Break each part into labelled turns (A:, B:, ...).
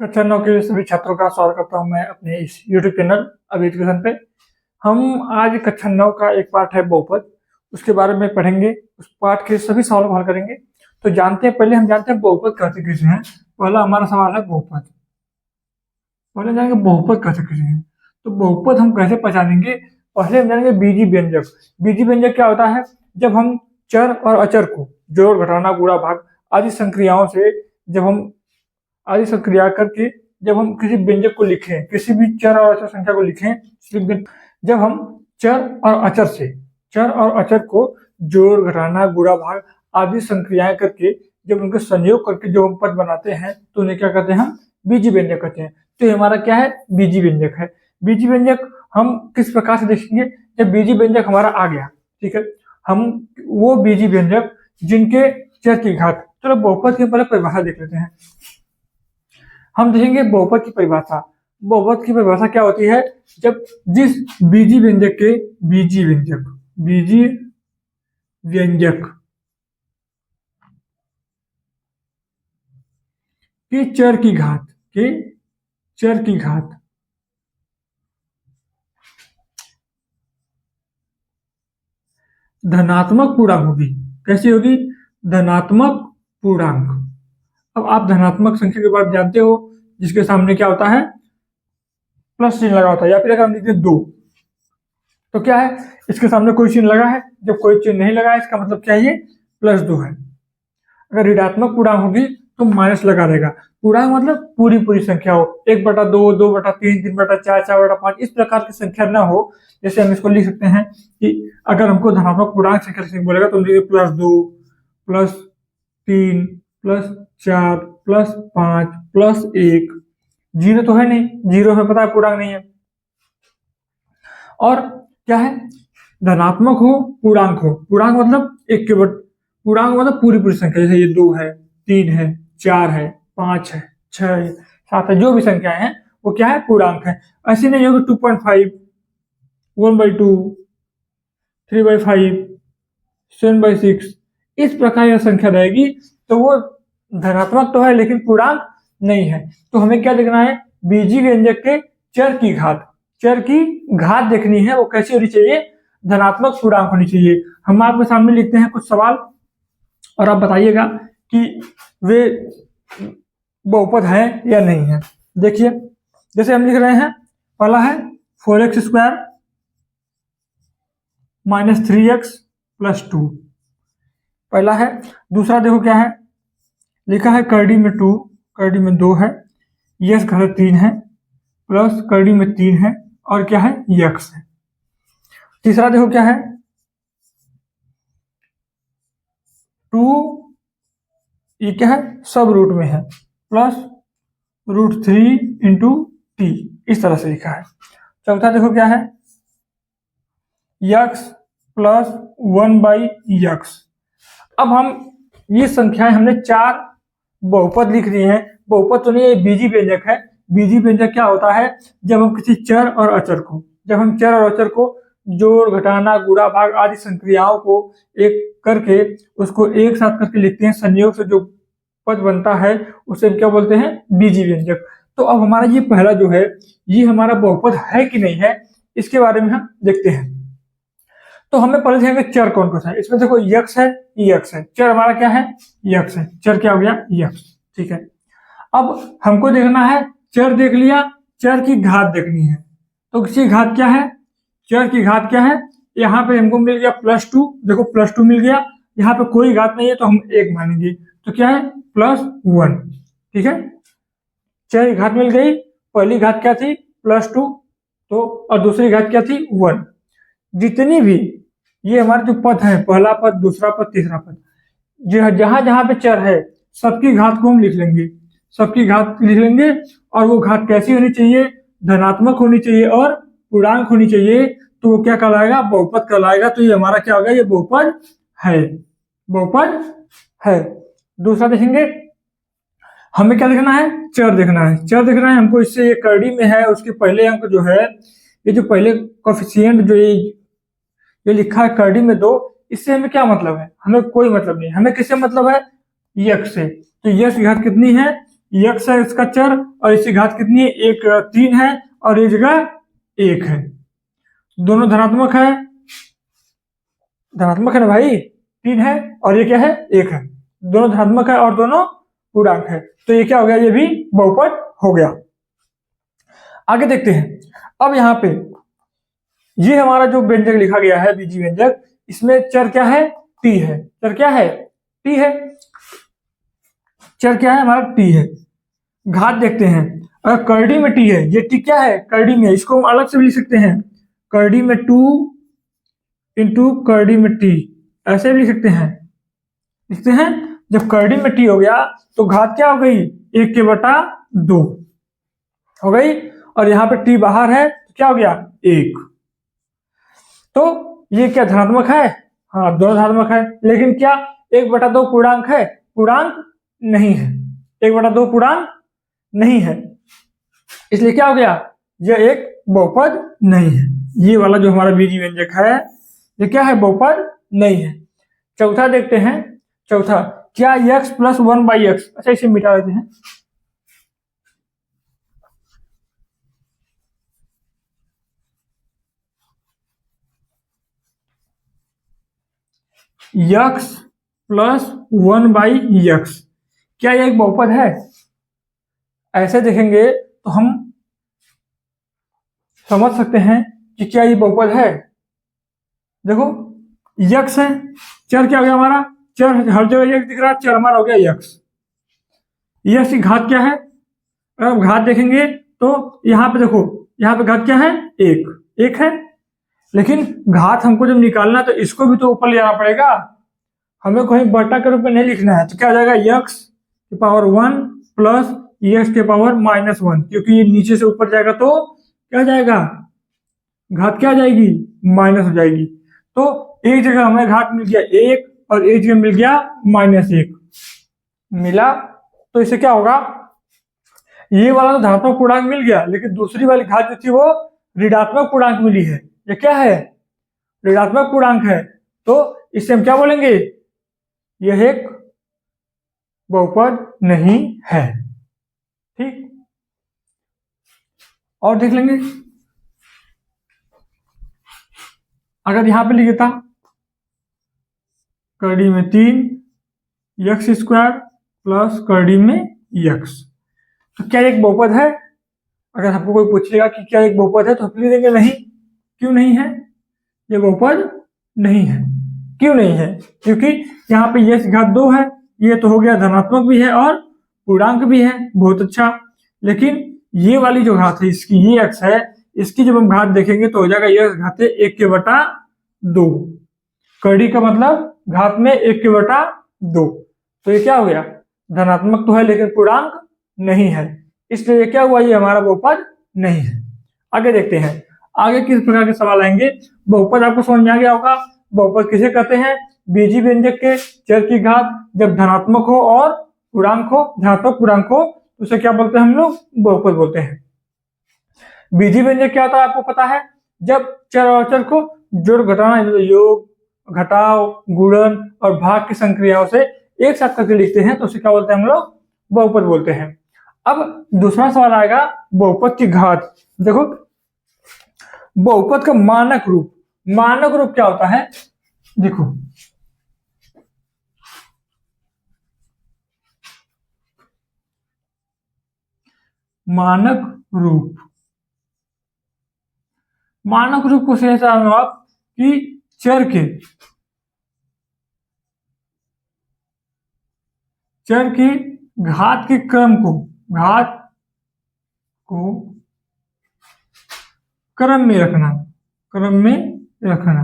A: कक्षा 9 के सभी छात्रों का स्वागत करता हूं मैं अपने इस YouTube चैनल अभी एजुकेशन पे। हम आज कक्षा 9 का एक पाठ है बहुपद, उसके बारे में पढ़ेंगे। उस पाठ के सभी सवालों को हल करेंगे। तो पहले हम जानते हैं बहुपद कहते किसे हैं। पहला हमारा सवाल है बहुपद। पहले जानेंगे बहुपद कहते किसे हैं। तो बहुपद हम कैसे पहचानेंगे, पहले हम जानेंगे बीजी व्यंजक। बीजी व्यंजक क्या होता है? जब हम चर और अचर को जोड़, घटाना, गुणा, भाग आदि संक्रियाओं से करके जब हम किसी व्यंजक को लिखें, किसी भी चर और अचर संख्या को लिखें, जब हम चर और अचर को जोड़, घटाना, गुणा, भाग आदि संक्रियाएं करके जब उनके संयोग करके जो हम पद बनाते हैं तो उन्हें क्या कहते हैं? हम बीजी व्यंजक कहते हैं। तो ये हमारा क्या है? बीजी व्यंजक है। बीजी व्यंजक हम किस प्रकार से देखेंगे? जब बीजी व्यंजक हमारा आ गया, ठीक है, हम वो बीजी व्यंजक जिनके चर की घात, चलो बहुपद की पहले परिभाषा देख लेते हैं। हम देखेंगे बहुपद की परिभाषा। बहुपद की परिभाषा क्या होती है? जब जिस बीजी व्यंजक के चर की घात धनात्मक पूर्णांक होगी। कैसी होगी? धनात्मक पूर्णांक। अब आप धनात्मक संख्या के बाद जानते हो जिसके सामने क्या होता है? प्लस चिन्ह लगा होता है। या फिर अगर हम लिखते 2 तो क्या है? इसके सामने कोई चिन्ह लगा है। जब कोई चिन्ह नहीं लगा है इसका मतलब क्या है? ये +2 है। अगर ऋणात्मक पूर्णांक होगी तो माइनस लगा रहेगा। पूर्णांक मतलब पूरी संख्या हो, 1/2, 2/3, 3/4, 4/5 इस प्रकार की संख्या ना हो। जैसे हम इसको लिख सकते हैं कि अगर हमको धनात्मक पूर्णांक संख्या लिखने बोलेगा तो हम लिखेंगे +2, +3, +4, +5, +1। जीरो तो है नहीं, जीरो में पता है पूर्णांक नहीं है। और क्या है? धनात्मक हो, पूर्णांक हो। पूर्णांक मतलब पूर्णांक मतलब पूरी संख्या, जैसे ये 2 है, 3 है, 4 है, 5 है, 6 है, 7 है, जो भी संख्याएं हैं वो क्या है? पूर्णांक है। ऐसे नहीं होगा 2.5, 1/2, 3/5, 7/6 इस प्रकार यह संख्या रहेगी तो वो धनात्मक तो है लेकिन पूर्णांक नहीं है। तो हमें क्या देखना है? बीजी व्यंजक के चर की घात देखनी है। वो कैसी होनी चाहिए? धनात्मक पूर्णांक होनी चाहिए। हम आपके सामने लिखते हैं कुछ सवाल और आप बताइएगा कि वे बहुपद है या नहीं है। देखिए, जैसे हम लिख रहे हैं, पहला है 4x² - 3x + 2 पहला है। दूसरा देखो क्या है लिखा है, करड़ी में 2 है, यश घात 3 है, प्लस करड़ी में 3 है और क्या है? यक्स है। तीसरा देखो क्या है, 2 ये क्या है? सब रूट में है, +√3 × t इस तरह से लिखा है। चौथा देखो क्या है, यक्स + 1/x। अब हम ये संख्याएं हमने 4 बहुपद लिख दी हैं। बहुपद तो नहीं, ये बीजी व्यंजक है। बीजी व्यंजक क्या होता है? जब हम किसी चर और अचर को जोड़, घटाना, गुणा, भाग आदि संक्रियाओं को एक करके उसको एक साथ करके लिखते हैं, संयोग से जो पद बनता है उसे क्या बोलते हैं? बीजी व्यंजक। तो अब हमारा ये पहला जो है ये हमारा बहुपद है कि नहीं है, इसके बारे में हम देखते हैं। तो हमें पहले देखेंगे चर कौन कौन सा है। इसमें देखो यक्स है, चर हमारा क्या है? यक्स है। चर क्या हो गया? यक्स। ठीक है, अब हमको देखना है, चर देख लिया, चर की घात देखनी है। तो किसी घात क्या है? चर की घात क्या है? यहाँ पे हमको मिल गया +2। देखो +2 मिल गया। यहाँ पे कोई घात नहीं है तो हम 1 मानेंगे। तो क्या है? +1। ठीक है, चर की घात मिल गई। पहली घात क्या थी? +2। तो और दूसरी घात क्या थी? 1। जितनी भी ये हमारे जो पद है, पहला पद, दूसरा पद, तीसरा पद, जहां जहां पे चर है सबकी घात को हम लिख लेंगे। और वो घात कैसी होनी चाहिए? धनात्मक होनी चाहिए और पूर्णांक होनी चाहिए। तो वो क्या कहलाएगा? बहुपद कहलाएगा। तो ये हमारा क्या होगा? ये बहुपद है। दूसरा देखेंगे, हमें क्या देखना है? चर देखना है हमको। इससे ये करड़ी में है, उसके पहले अंक जो है, ये जो पहले कोफिशिएंट जो ये लिखा है करड़ी में 2, इससे हमें क्या मतलब है? हमें कोई मतलब नहीं। हमें किससे मतलब है? यक्स से। तो यक्स की घात कितनी है? यक्स है इसका चर, और इसकी घात कितनी है, एक 3 है, और ये जगह 1 है। दोनों धनात्मक है, धनात्मक है ना भाई, 3 है और ये क्या है, 1 है। दोनों धनात्मक है और दोनों पूर्णांक है, तो ये क्या हो गया, ये भी बहुपद हो गया। आगे देखते हैं। अब यहाँ पे ये हमारा जो व्यंजक लिखा गया है बीजी व्यंजक, इसमें चर क्या है, टी है। चर क्या है, टी है। चर क्या है हमारा, टी है। घात देखते हैं, अगर करड़ी में टी है, ये टी क्या है, करड़ी में, इसको हम अलग से भी लिख सकते हैं, करड़ी में 2 इंटू करड़ी में टी, ऐसे भी लिख सकते हैं। लिखते हैं, जब करड़ी में टी हो गया तो घात क्या हो गई, 1/2 हो गई, और यहाँ पे टी बाहर है तो क्या हो गया, 1। तो ये क्या धनात्मक है, हाँ दोनों धनात्मक है, लेकिन क्या 1/2 पूर्णांक है, पूर्णांक नहीं है, 1/2 पूर्णांक नहीं है, इसलिए क्या हो गया, यह एक बहुपद नहीं है। ये वाला जो हमारा बीजी व्यंजक है ये क्या है, बहुपद नहीं है। चौथा देखते हैं। चौथा, क्या x प्लस 1/x, अच्छा इसे मिटा देते हैं। x प्लस 1/x, क्या ये एक बहुपद है? ऐसे देखेंगे तो हम समझ सकते हैं कि क्या ये बहुपद है। देखो x है, चर क्या हो गया हमारा, चर हर जगह x दिख रहा है, चर हमारा हो गया x। x की घात क्या है, अगर हम घात देखेंगे तो यहाँ पे देखो, यहाँ पे घात क्या है, 1 है, लेकिन घात हमको जब निकालना है तो इसको भी तो ऊपर ले जाना पड़ेगा, हमें कहीं बटा के रूप में नहीं लिखना है। तो क्या हो जाएगा, x की पावर 1 प्लस x के पावर -1, क्योंकि ये नीचे से ऊपर जाएगा तो क्या हो जाएगा, घात क्या आ जाएगी, माइनस हो जाएगी। तो एक जगह हमें घात मिल गया 1 और एक जगह मिल गया -1 मिला, तो इससे क्या होगा, ये वाला तो धनात्मक पूर्णांक मिल गया, लेकिन दूसरी वाली घात जो थी वो ऋणात्मक पूर्णांक मिली है। ये क्या है, ऋणात्मक पूर्णांक है, तो इससे हम क्या बोलेंगे, यह एक बहुपद नहीं है। ठीक, और देख लेंगे, अगर यहां पे लिख देता करड़ी में 3 x² प्लस करड़ी में x, तो क्या एक बहुपद है? अगर हमको कोई पूछेगा कि क्या एक बहुपद है तो हम लिख देंगे नहीं। क्यों नहीं है, ये बहुपद नहीं है। क्यों नहीं है, क्योंकि यहाँ पे x घात 2 है, ये तो हो गया धनात्मक भी है और पूर्णांक भी है, बहुत अच्छा। लेकिन ये वाली जो घात है इसकी, ये x है, इसकी जब हम घात देखेंगे तो हो जाएगा x घाते 1/2। कड़ी का मतलब घात में 1/2, तो ये क्या हो गया, धनात्मक तो है लेकिन पूर्णांक नहीं है, इसलिए ये क्या हुआ, ये हमारा बहुपद नहीं है। आगे देखते हैं, आगे किस प्रकार के सवाल आएंगे। बहुपद आपको समझ में आ गया होगा। बहुपद किसे कहते हैं, बीजी व्यंजक के चर की घात जब धनात्मक हो और पूर्णांक हो, धनात्मक पूर्णांक हो, तो उसे क्या बोलते हैं हम लोग, बहुपद बोलते हैं। बीजी व्यंजक क्या होता है आपको पता है, जब चर और अचर को जोड़ घटाना, योग घटाव गुणन और भाग की संक्रियाओं से एक साथ करके लिखते हैं तो उसे क्या बोलते हैं हम लोग, बहुपद बोलते हैं। अब दूसरा सवाल आएगा बहुपद की घात। देखो बहुपद का मानक रूप, मानक रूप क्या होता है, देखो मानक रूप, मानक रूप को समझो आप कि चर के घात के क्रम को, घात को क्रम में रखना, क्रम में रखना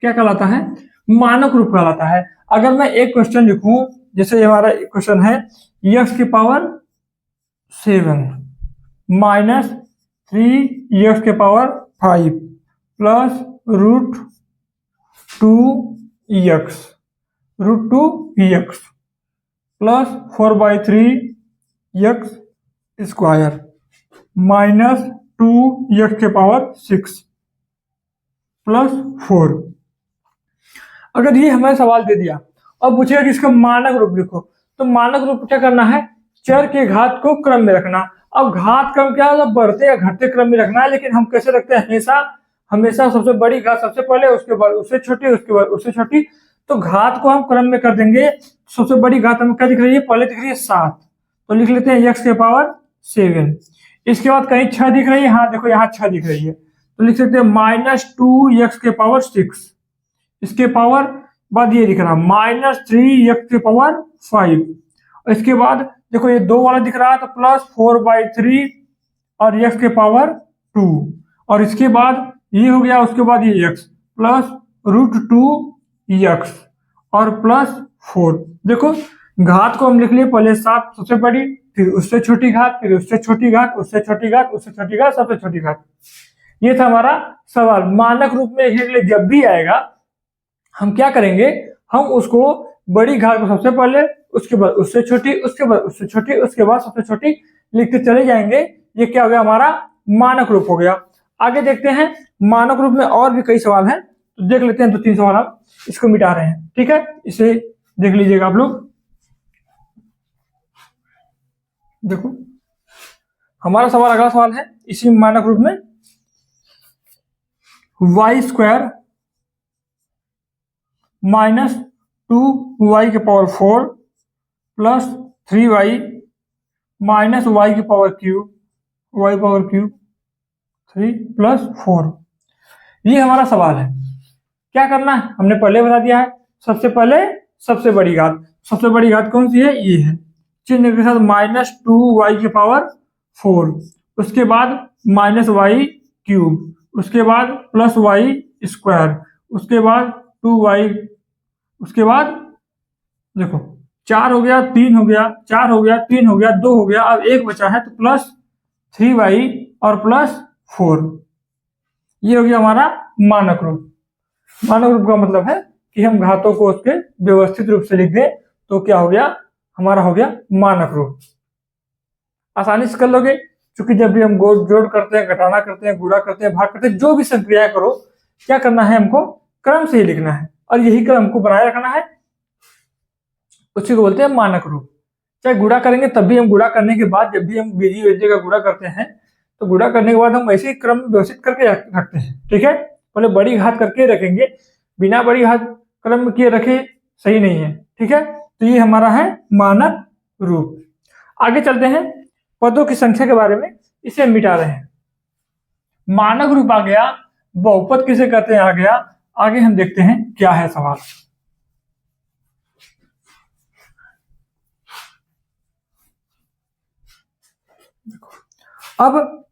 A: क्या कहलाता है, मानक रूप कहलाता है। अगर मैं एक क्वेश्चन लिखूं, जैसे हमारा क्वेश्चन है x की पावर 7 माइनस 3x के power 5 plus √2x plus 4/3x² minus 2x के पावर 6 प्लस 4। अगर ये हमें सवाल दे दिया अब पूछेगा कि इसका मानक रूप लिखो, तो मानक रूप क्या करना है, चर के घात को क्रम में रखना। अब घात क्रम क्या मतलब बढ़ते या घटते क्रम में रखना है, लेकिन हम कैसे रखते हैं, हमेशा हमेशा सबसे बड़ी घात सबसे पहले, उसके बाद उससे छोटी, उसके बाद उससे छोटी। तो घात को हम क्रम में कर देंगे। सबसे बड़ी घात हमें क्या दिख रही है, पहले दिख रही है 7, तो लिख लेते हैं x के पावर 7। इसके बाद कहीं 6 दिख रही है, हाँ देखो यहाँ 6 दिख रही है, तो लिख सकते हैं -2x के पावर 6। इसके पावर बाद ये दिख रहा है -3x के पावर 5। और इसके बाद देखो ये 2 वाला दिख रहा है, तो +4/3 और x के पावर 2। और इसके बाद ये हो गया, उसके बाद ये x +√2x और +4। देखो घात को हम लिख लिए पहले 7 सबसे बड़ी, फिर उससे छोटी घात, फिर उससे छोटी घात, उससे छोटी घात, उससे छोटी घात, सबसे छोटी घात। ये था हमारा सवाल। मानक रूप में जब भी आएगा हम क्या करेंगे, हम उसको बड़ी घात को सबसे पहले, उसके बाद उससे छोटी, उसके बाद उससे छोटी, उसके बाद सबसे छोटी लिखते चले जाएंगे। ये क्या हो गया, हमारा मानक रूप हो गया। आगे देखते हैं, मानक रूप में और भी कई सवाल हैं, तो देख लेते हैं 2-3 सवाल हम इसको मिटा रहे हैं, ठीक है। इसे देख लीजिएगा आप लोग। देखो हमारा सवाल, अगला सवाल है इसी मानक रूप में, y² -2y के पावर 4 +3y -y के power cube, y power cube 3 +4। ये हमारा सवाल है। क्या करना है, हमने पहले बता दिया है। सबसे पहले सबसे बड़ी घात, सबसे बड़ी घात कौन सी है, ये है, चिन्ह के साथ -2y के पावर 4, उसके बाद -y³, उसके बाद +y², उसके बाद 2y, उसके बाद देखो 4 हो गया, 3 हो गया, 4 हो गया, 3 हो गया, 2 हो गया, अब 1 बचा है, तो +3y और +4। ये हो गया हमारा मानक रूप। मानक रूप का मतलब है कि हम घातों को उसके व्यवस्थित रूप से लिख दें, तो क्या हो गया, हमारा हो गया मानक रूप। आसानी से कर लोगे, क्योंकि जब भी हम जोड़ करते हैं, घटाना करते हैं, गुणा करते हैं, भाग करते हैं, जो भी संक्रियाएं करो, क्या करना है, हमको क्रम से ही लिखना है, और यही क्रम को बनाए रखना है। उसी को बोलते हैं मानक रूप। चाहे गुणा करेंगे तब भी हम गुणा करने के बाद, जब भी हम बीजी व्यंजक का गुणा करते हैं, तो गुणा करने के बाद हम ऐसे ही क्रम व्यवस्थित करके रखते हैं, ठीक है। पहले बड़ी घात करके रखेंगे, बिना बड़ी घात क्रम किए रखे सही नहीं है, ठीक है। तो ये हमारा है मानक रूप। आगे चलते हैं पदों की संख्या के बारे में, इसे मिटा रहे हैं। मानक रूप आ गया, बहुपद किसे कहते हैं आ गया। आगे हम देखते हैं क्या है सवाल। अब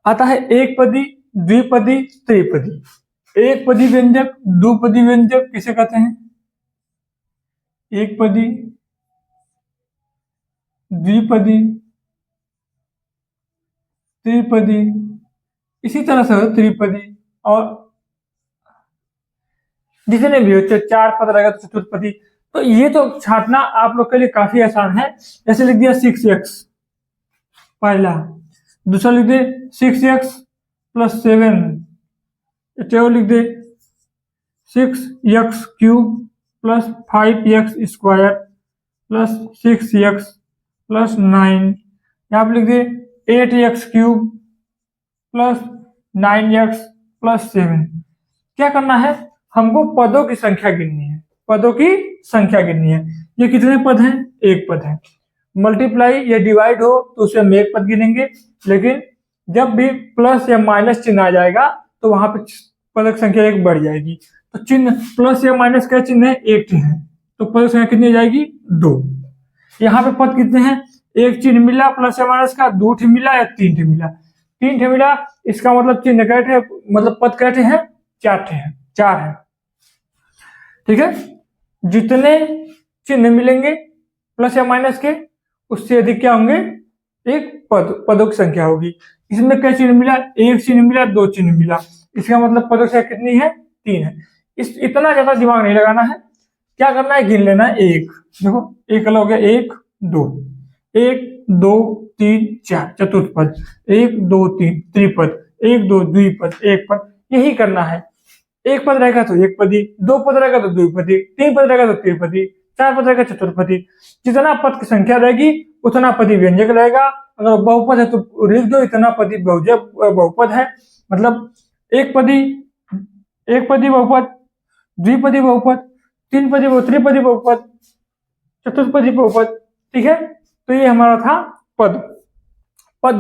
A: आता है एक पदी, द्विपदी, त्रिपदी। एक पदी व्यंजक, दुपदी व्यंजक किसे कहते हैं, एक पदी, द्विपदी, त्रिपदी, इसी तरह से त्रिपदी, और जितने भी हो, 4 पद रहेगा तो चतुर्पदी। तो ये तो छांटना आप लोग के लिए काफी आसान है। जैसे लिख दिया 6x पहला, दूसरा लिख दे 6x + 7, लिख दे 6x³ + 5x² + 6x + 9, यहाँ पे लिख दे 8x³ + 9x + 7। क्या करना है, हमको पदों की संख्या गिननी है, पदों की संख्या गिननी है। ये कितने पद हैं, एक पद है। मल्टीप्लाई या डिवाइड हो तो उसे हम एक पद गिनेंगे, लेकिन जब भी प्लस या माइनस चिन्ह आ जाएगा तो वहां पे पद की संख्या एक बढ़ जाएगी। तो चिन्ह प्लस या माइनस का चिन्ह है, एक है, तो पद की संख्या कितनी आ जाएगी, 2। यहाँ पे पद कितने हैं, एक चिन्ह मिला प्लस या माइनस का, 2 मिला या 3 मिला, 3 मिला, इसका मतलब चिन्ह कैसे, मतलब पद कैसे हैं, 4 है, ठीक है। जितने चिन्ह मिलेंगे प्लस या माइनस के, उससे अधिक क्या होंगे, एक पदों की संख्या होगी। इसमें क्या चिन्ह मिला, एक चिन्ह मिला, 2 चिन्ह मिला, इसका मतलब पदों की संख्या कितनी है, 3 है। इतना ज्यादा दिमाग नहीं लगाना है, क्या करना है, गिन लेना है। एक देखो, एक हो गया, 1 2, 1 2 3 4 चतुर्थ पद, 1 2 3 त्रिपद, 1 2 द्विपद, एक पद, यही करना है। एक पद रहेगा तो एक पदी, दो पद रहेगा तो द्विपदी, तीन पद रहेगा तो त्रिपदी, चार पद रहेगा चतुर्पदी। जितना पद की संख्या रहेगी उतना पदी व्यंजक रहेगा। अगर बहुपद है तो लिख दो इतना पदी बहुपद है। मतलब एक पदी, एक पदी बहुपद, द्विपदी बहुपद, तीन पदी त्रिपदी बहुपद, चतुर्पदी बहुपद। ठीक है, तो ये हमारा था पद। पद